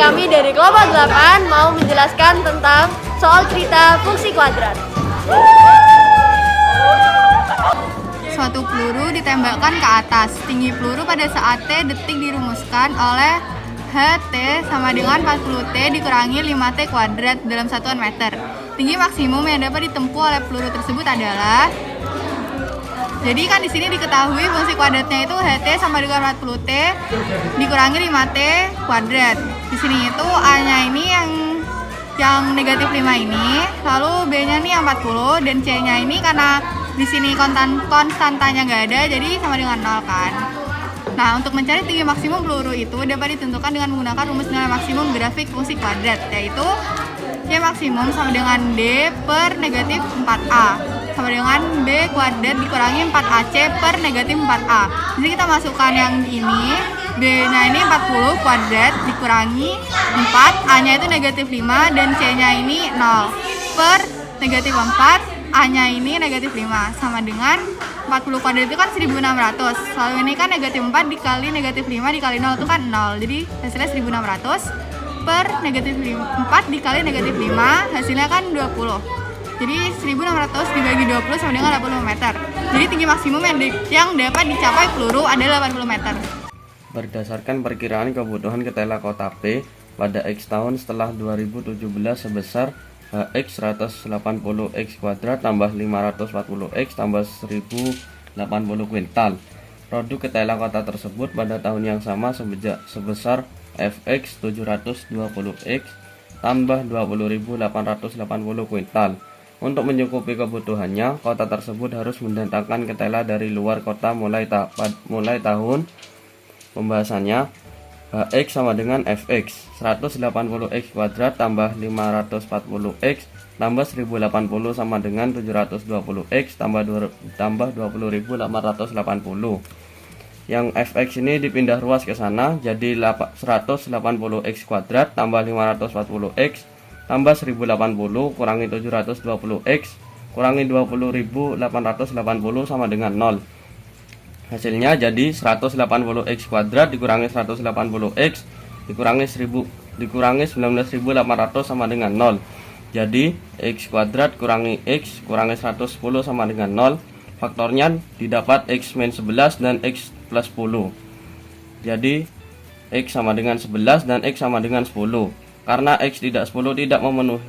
kami dari kelompok 8 mau menjelaskan tentang soal cerita fungsi kuadrat. Suatu peluru ditembakkan ke atas. Tinggi peluru pada saat T detik dirumuskan oleh HT sama dengan 40T dikurangi 5T kuadrat dalam satuan meter. Tinggi maksimum yang dapat ditempuh oleh peluru tersebut adalah, jadi kan di sini diketahui fungsi kuadratnya itu HT sama dengan 40T dikurangi 5T kuadrat. Di sini itu A-nya ini yang negatif 5 ini, lalu B-nya ini yang 40 dan C-nya ini karena di sini konstantanya nggak ada, jadi sama dengan 0 kan. Nah, untuk mencari tinggi maksimum peluru itu dapat ditentukan dengan menggunakan rumus nilai maksimum grafik fungsi kuadrat, yaitu Y maksimum sama dengan D per negatif 4A sama dengan B kuadrat dikurangi 4AC per negatif 4A. Jadi kita masukkan yang ini, B-nya ini 40 kuadrat dikurangi 4, A-nya itu negatif 5 dan C-nya ini 0 per negatif 4, A-nya ini negatif 5 sama dengan 40 kuadrat itu kan 1600. Lalu ini kan negatif 4 dikali negatif 5 dikali 0 itu kan 0. Jadi hasilnya 1600 per negatif 4 dikali negatif 5 hasilnya kan 20. Jadi 1600 dibagi 20 sama dengan 80 meter. Jadi tinggi maksimum yang dapat dicapai peluru adalah 80 meter. Berdasarkan perkiraan kebutuhan ketela kota P pada X tahun setelah 2017 sebesar Hx 180x kuadrat tambah 540x tambah 1080 kuintal. Produk ketela kota tersebut pada tahun yang sama sebesar Fx 720x tambah 20.880 kuintal. Untuk mencukupi kebutuhannya, kota tersebut harus mendatangkan ketela dari luar kota mulai tahun pembahasannya. Hx sama dengan Fx 180x kuadrat tambah 540x tambah 1080 sama dengan 720x tambah 20.880. Yang Fx ini dipindah ruas ke sana jadi 180x kuadrat tambah 540x tambah 1080 kurangi 720x kurangi 20.880 sama dengan 0. Hasilnya jadi 180x kuadrat dikurangi 180x dikurangi 19.800 sama dengan 0. Jadi x kuadrat kurangi x kurangi 110 sama dengan 0. Faktornya didapat x min 11 dan x plus 10. Jadi x sama dengan 11 dan x sama dengan 10. Karena x tidak 10 tidak memenuhi.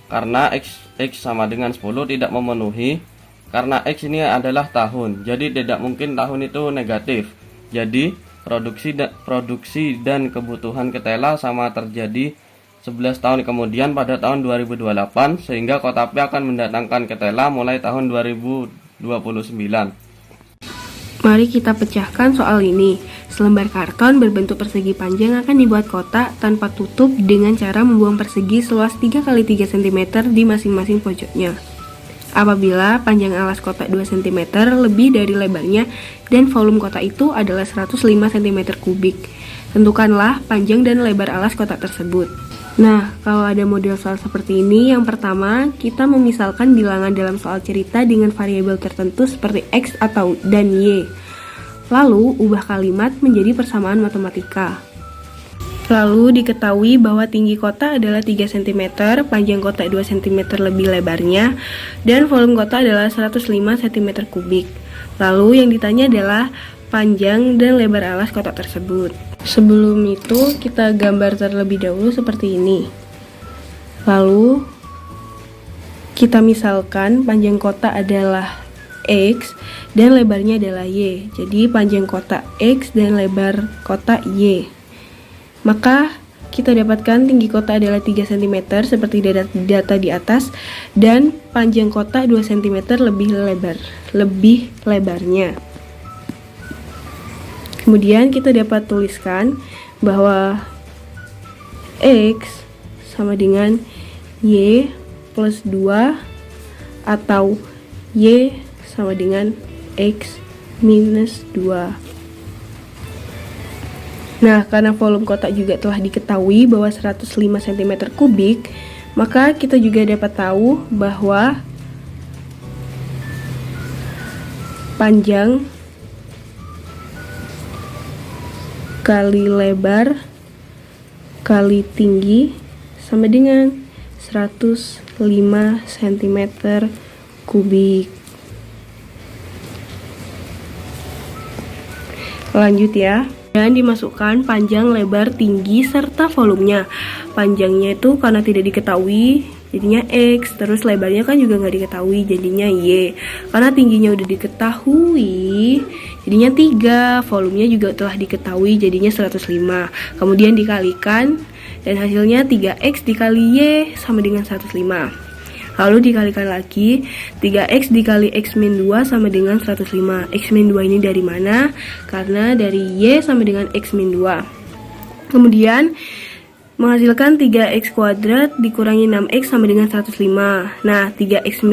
Karena x sama dengan 10 tidak memenuhi. Karena X ini adalah tahun, jadi tidak mungkin tahun itu negatif. Jadi produksi dan kebutuhan ketela sama terjadi 11 tahun kemudian pada tahun 2028, sehingga kota P akan mendatangkan ketela mulai tahun 2029. Mari kita pecahkan soal ini. Selembar karton berbentuk persegi panjang akan dibuat kotak tanpa tutup dengan cara membuang persegi seluas 3 x 3 cm di masing-masing pojoknya. Apabila panjang alas kotak 2 cm lebih dari lebarnya dan volume kotak itu adalah 105 cm3, tentukanlah panjang dan lebar alas kotak tersebut. Nah, kalau ada model soal seperti ini, yang pertama kita memisalkan bilangan dalam soal cerita dengan variabel tertentu seperti X atau dan Y. Lalu, ubah kalimat menjadi persamaan matematika. Lalu diketahui bahwa tinggi kotak adalah 3 cm, panjang kotak 2 cm lebih lebarnya, dan volume kotak adalah 105 cm3. Lalu yang ditanya adalah panjang dan lebar alas kotak tersebut. Sebelum itu kita gambar terlebih dahulu seperti ini. Lalu kita misalkan panjang kotak adalah X dan lebarnya adalah Y. Jadi panjang kotak X dan lebar kotak Y. Maka kita dapatkan tinggi kotak adalah 3 cm seperti data di atas, dan panjang kotak 2 cm lebih lebarnya. Kemudian kita dapat tuliskan bahwa X sama dengan Y plus 2 atau Y sama dengan X minus 2. Nah, karena volume kotak juga telah diketahui bahwa 105 cm3, maka kita juga dapat tahu bahwa panjang kali lebar kali tinggi sama dengan 105 cm kubik. Lanjut ya. Dan dimasukkan panjang, lebar, tinggi, serta volumenya. Panjangnya itu karena tidak diketahui, jadinya X. Terus lebarnya kan juga nggak diketahui, jadinya Y. Karena tingginya udah diketahui, jadinya 3. Volumenya juga telah diketahui, jadinya 105. Kemudian dikalikan, dan hasilnya 3X dikali Y sama dengan 105. Lalu dikalikan lagi, 3X dikali X min 2 sama dengan 105. X min 2 ini dari mana? Karena dari Y sama dengan X min 2. Kemudian menghasilkan 3X kuadrat dikurangi 6X sama dengan 105. Nah, 3X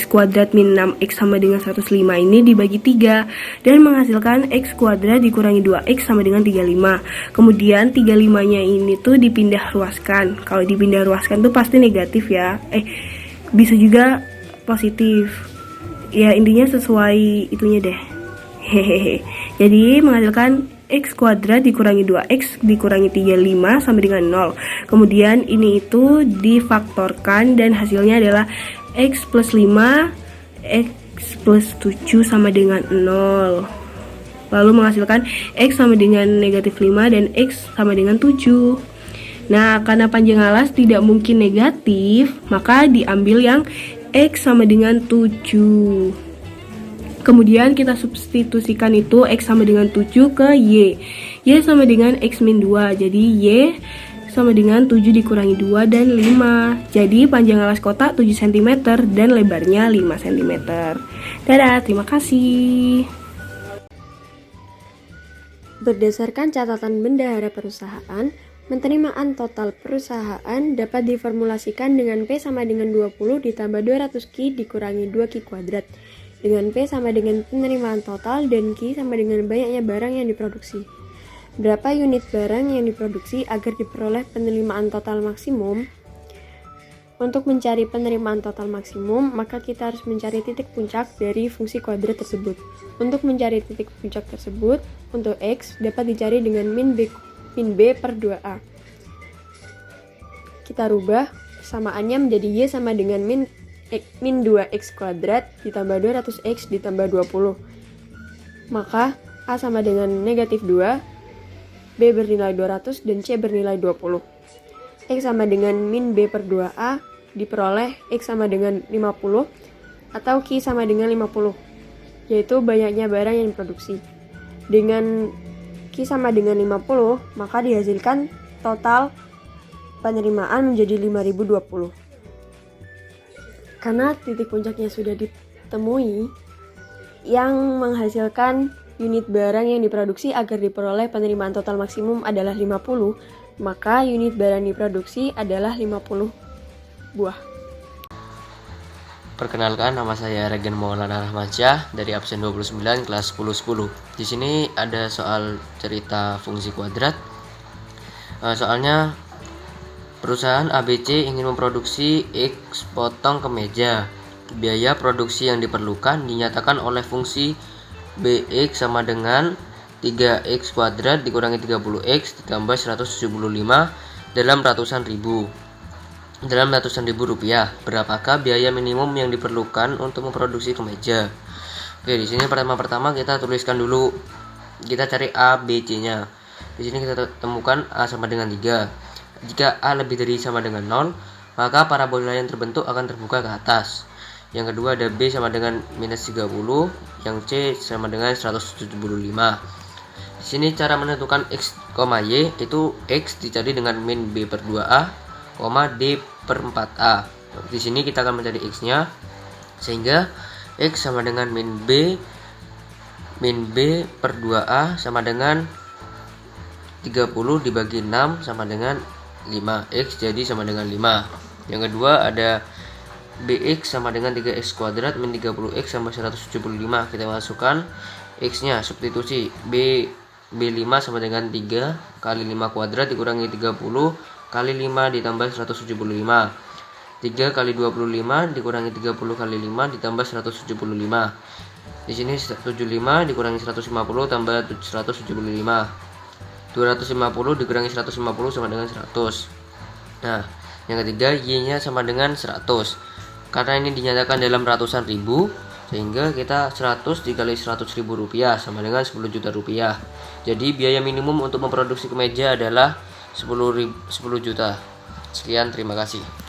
kuadrat min 6X sama dengan 105 ini dibagi 3 dan menghasilkan X kuadrat dikurangi 2X sama dengan 35. Kemudian 35-nya ini tuh dipindah ruaskan. Kalau dipindah ruaskan tuh pasti negatif ya. Bisa juga positif. Ya, intinya sesuai itunya deh. Hehehe. Jadi menghasilkan X kuadrat dikurangi 2X dikurangi 35 sama dengan 0. Kemudian ini itu difaktorkan dan hasilnya adalah X plus 5, X plus 7 sama dengan 0. Lalu menghasilkan X sama dengan negatif 5 dan X sama dengan 7. Nah, karena panjang alas tidak mungkin negatif, maka diambil yang X sama dengan 7. Kemudian kita substitusikan itu X sama dengan 7 ke Y. Y sama dengan X min 2. Jadi Y sama dengan 7 dikurangi 2 dan 5. Jadi panjang alas kotak 7 cm dan lebarnya 5 cm. Dadah, terima kasih. Berdasarkan catatan bendahara perusahaan, penerimaan total perusahaan dapat diformulasikan dengan P sama dengan 20 ditambah 200 Q dikurangi 2 Q kuadrat, dengan P sama dengan penerimaan total dan Q sama dengan banyaknya barang yang diproduksi. Berapa unit barang yang diproduksi agar diperoleh penerimaan total maksimum? Untuk mencari penerimaan total maksimum, maka kita harus mencari titik puncak dari fungsi kuadrat tersebut. Untuk mencari titik puncak tersebut, untuk X dapat dicari dengan min B per 2A. Kita rubah samaannya menjadi Y sama dengan min 2X kuadrat ditambah 200X ditambah 20. Maka A sama dengan negatif 2, B bernilai 200, dan C bernilai 20. X sama dengan min B per 2A diperoleh X sama dengan 50 atau Q sama dengan 50, yaitu banyaknya barang yang diproduksi. Dengan Q sama dengan 50, maka dihasilkan total penerimaan menjadi 5020. Karena titik puncaknya sudah ditemui, yang menghasilkan unit barang yang diproduksi agar diperoleh penerimaan total maksimum adalah 50, maka unit barang diproduksi adalah 50 buah. Perkenalkan, nama saya Regen Maulana Rahmansyah dari absen 29 kelas 10-10. Di sini ada soal cerita fungsi kuadrat. Soalnya perusahaan ABC ingin memproduksi X potong kemeja. Biaya produksi yang diperlukan dinyatakan oleh fungsi BX sama dengan 3X kuadrat dikurangi 30X ditambah 175 dalam ratusan ribu rupiah. Berapakah biaya minimum yang diperlukan untuk memproduksi kemeja? Oke, di sini pertama kita tuliskan dulu, kita cari A, B, C-nya. Di sini kita temukan A sama dengan 3. Jika A lebih dari sama dengan 0, maka parabola yang terbentuk akan terbuka ke atas. Yang kedua ada B sama dengan minus 30, yang C sama dengan 175. Di sini cara menentukan X, Y itu X dicari dengan min B per 2A, D per 4A. Di sini kita akan mencari X-nya, sehingga X sama dengan min B per 2A sama dengan 30 dibagi 6 sama dengan 5. X jadi sama dengan 5. Yang kedua ada BX sama dengan 3X kuadrat min 30X sama 175. Kita masukkan X-nya, substitusi B5 sama dengan 3 kali 5 kuadrat dikurangi 30 kali 5 ditambah 175. 3 kali 25 dikurangi 30 kali 5 ditambah 175. Di sini 75 dikurangi 150 tambah 175. 250 dikurangi 150 sama dengan 100. Nah, yang ketiga Y-nya sama dengan 100. Karena ini dinyatakan dalam ratusan ribu, sehingga kita 100 dikali 100 ribu rupiah sama dengan 10 juta rupiah. Jadi biaya minimum untuk memproduksi kemeja adalah 10 juta. Sekian, terima kasih.